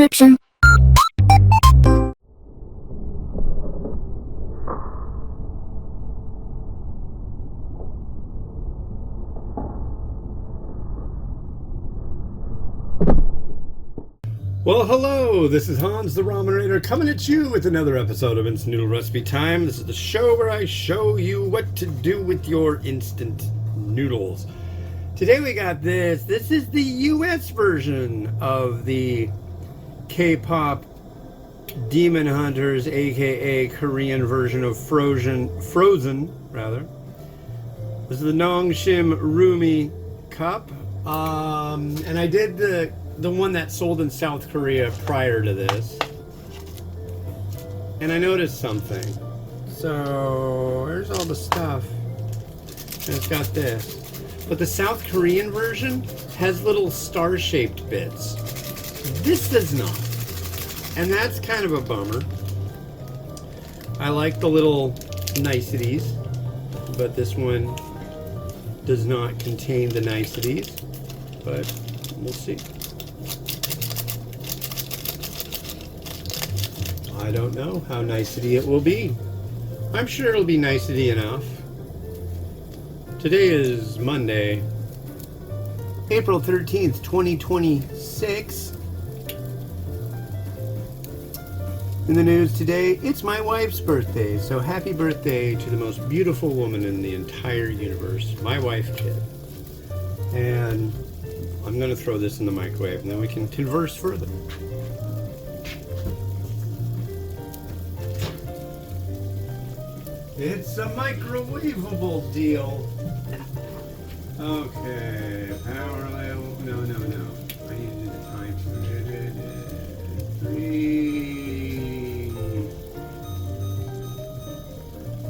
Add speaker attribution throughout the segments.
Speaker 1: description.
Speaker 2: Well, hello, this is Hans the Ramenator coming at you with another episode of Instant Noodle Recipe Time. This is the show where I show you what to do with your instant noodles. Today we got this. This is the US version of the K-pop Demon Hunters, aka Korean version of Frozen. This is the Nongshim Rumi cup. And I did the one that sold in South Korea prior to this, and I noticed something. So here's all the stuff, and it's got this, but the South Korean version has little star-shaped bits. This does not, and that's kind of a bummer. I like the little niceties, but this one does not contain the niceties, but we'll see. I don't know how nicety it will be. I'm sure it'll be nicety enough. Today is Monday, April 13th, 2026. In the news today, it's my wife's birthday, so happy birthday to the most beautiful woman in the entire universe, my wife, Kid. And I'm going to throw this in the microwave, and then we can converse further. It's a microwavable deal. Okay, power level. No. I need to do the time.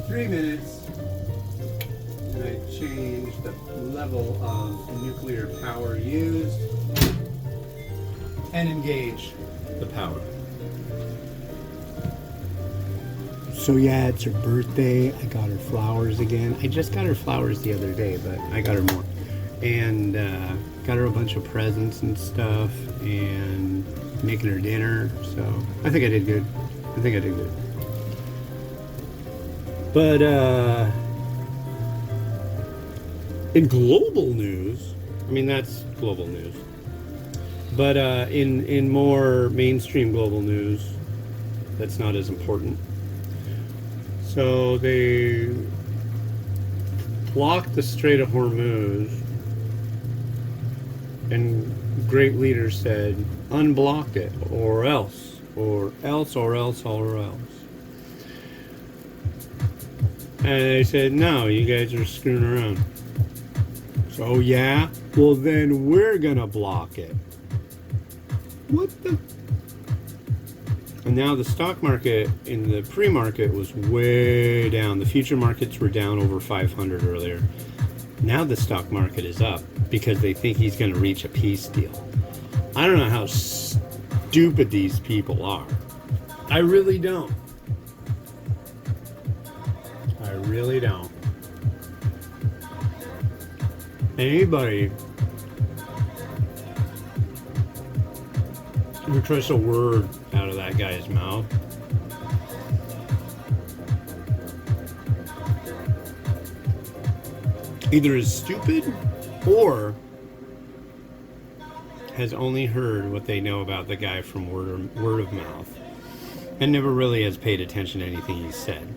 Speaker 2: 3 minutes. And I changed the level of nuclear power used and engage the power. So yeah, it's her birthday. I got her flowers again. I just got her flowers the other day, but I got her more. And got her a bunch of presents and stuff, and making her dinner. So I think I did good. But in global news, I mean, that's global news. But in more mainstream global news, that's not as important. So they blocked the Strait of Hormuz, and great leaders said, unblock it, or else. And they said, no, you guys are screwing around. So, oh yeah? Well, then we're gonna block it. What the? And now the stock market in the pre-market was way down. The future markets were down over 500 earlier. Now the stock market is up because they think he's going to reach a peace deal. I don't know how stupid these people are. I really don't. Anybody who trusts a word out of that guy's mouth either is stupid or has only heard what they know about the guy from word of mouth and never really has paid attention to anything he said.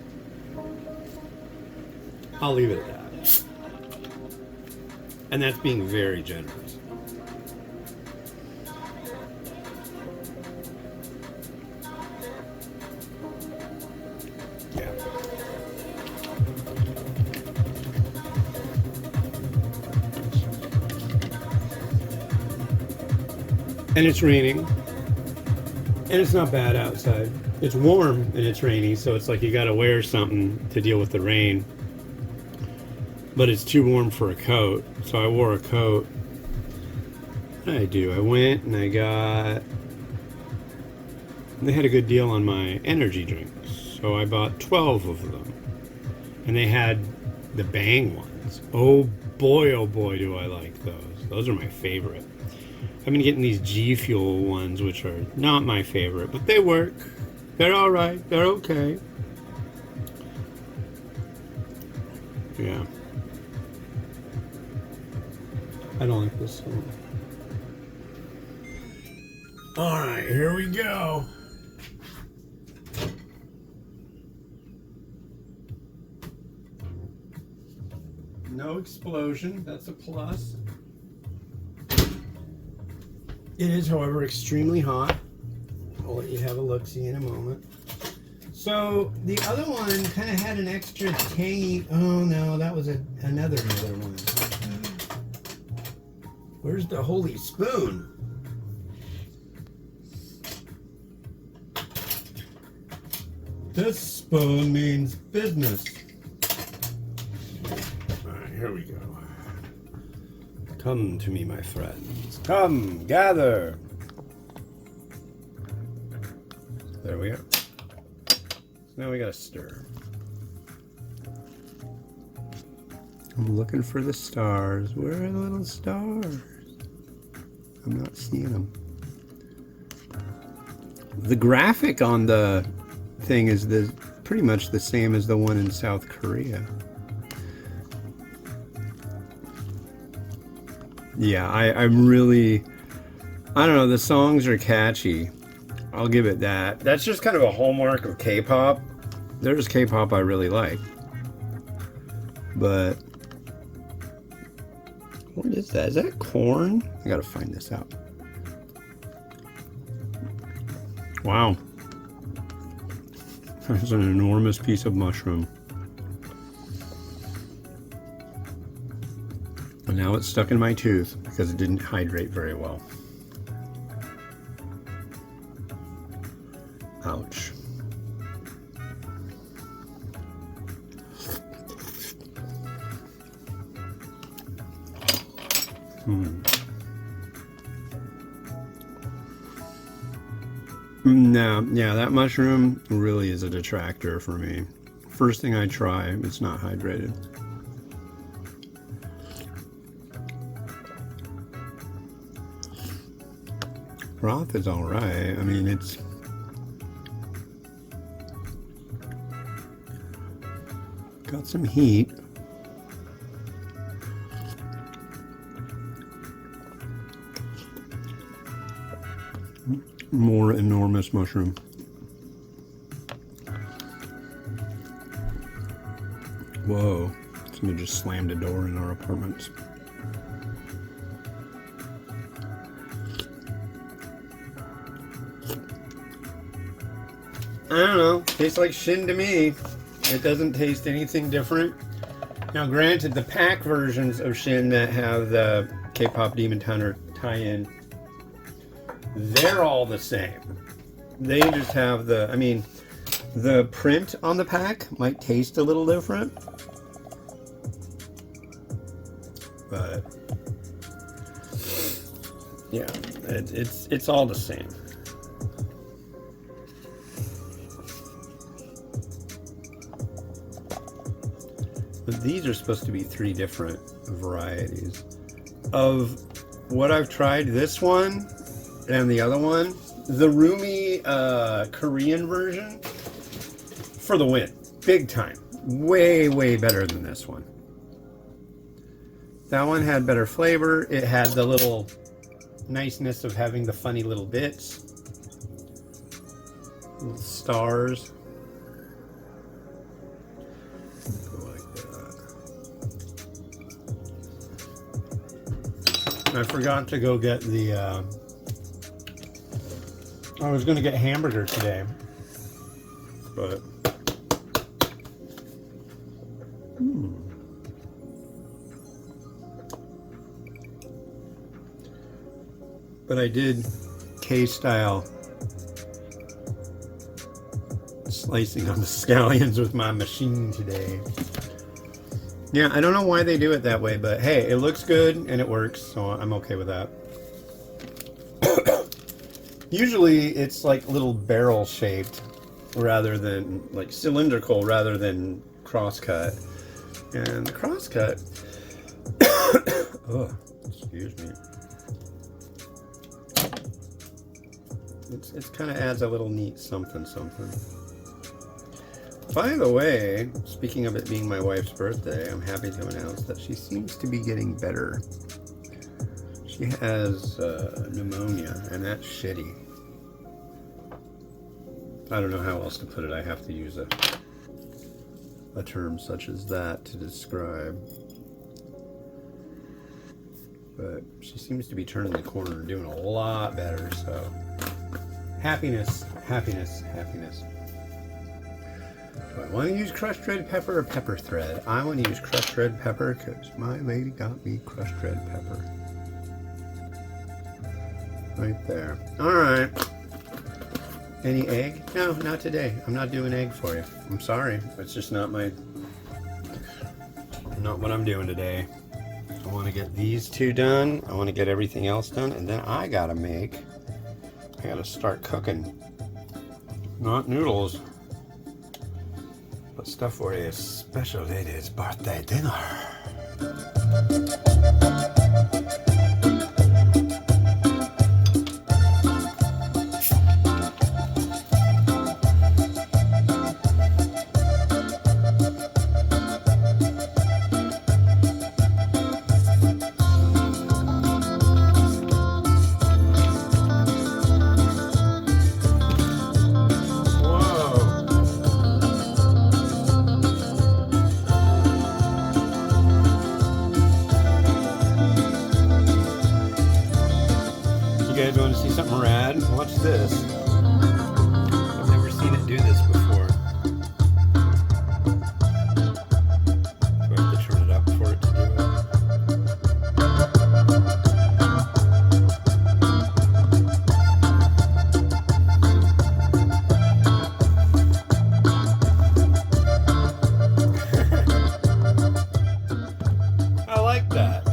Speaker 2: I'll leave it at that. And that's being very generous. And it's raining, and it's not bad outside. It's warm and it's rainy, so it's like you gotta wear something to deal with the rain. But it's too warm for a coat, so I wore a coat. I went and they had a good deal on my energy drinks, so I bought 12 of them. And they had the Bang ones. Oh boy, do I like those. Those are my favorite. I've been getting these G Fuel ones, which are not my favorite, but they work. They're all right. They're okay. Yeah. I don't like this one. All right, here we go. No explosion. That's a plus. It is, however, extremely hot. I'll let you have a look-see in a moment. So the other one kind of had an extra tangy. Oh no, that was another one. Where's the holy spoon? This spoon means business. All right, here we go. Come to me, my friends. Come, gather. There we are. Now we gotta stir. I'm looking for the stars. Where are the little stars? I'm not seeing them. The graphic on the thing is pretty much the same as the one in South Korea. Yeah, I'm really, I don't know, the songs are catchy. I'll give it that. That's just kind of a hallmark of K-pop. There's K-pop I really like. But what is that? Is that corn? I gotta find this out. Wow. There's an enormous piece of mushroom. And now it's stuck in my tooth because it didn't hydrate very well. Ouch. No, yeah, that mushroom really is a detractor for me. First thing I try, it's not hydrated. Broth is all right. I mean, it's got some heat. More enormous mushroom. Whoa, somebody just slammed a door in our apartments. I don't know, tastes like Shin to me. It doesn't taste anything different. Now granted, the pack versions of Shin that have the K-pop Demon Hunter tie-in, they're all the same. They just have the, I mean, the print on the pack might taste a little different, but yeah, it's all the same. But these are supposed to be 3 different varieties of what I've tried. This one and the other one, the Rumi Korean version, for the win, big time. Way better than this one. That one had better flavor. It had the little niceness of having the funny little bits, little stars. I forgot to go get the, I was going to get hamburger today, but, but I did K-style slicing on the scallions with my machine today. Yeah, I don't know why they do it that way, but hey, it looks good and it works, so I'm okay with that. Usually it's like little barrel shaped rather than like cylindrical rather than cross-cut. And the cross-cut, oh, excuse me. It's kind of adds a little neat something. By the way, speaking of it being my wife's birthday, I'm happy to announce that she seems to be getting better. She has pneumonia, and that's shitty. I don't know how else to put it. I have to use a term such as that to describe. But she seems to be turning the corner and doing a lot better, so happiness. Do I want to use crushed red pepper or pepper thread? I want to use crushed red pepper because my lady got me crushed red pepper. Right there. Alright. Any egg? No, not today. I'm not doing egg for you. I'm sorry. It's just not what I'm doing today. I want to get these two done. I want to get everything else done. And then I gotta start cooking. Not noodles, but stuff for a special lady's birthday dinner. You guys want to see something rad? Watch this. I've never seen it do this before. Do I have to turn it up for it to do it? I like that.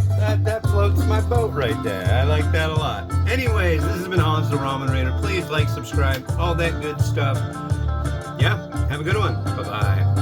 Speaker 2: That floats my boat right there. I like that a lot. Anyways, this has been Hans the Ramen Raider. Please like, subscribe, all that good stuff. Yeah, have a good one. Bye-bye.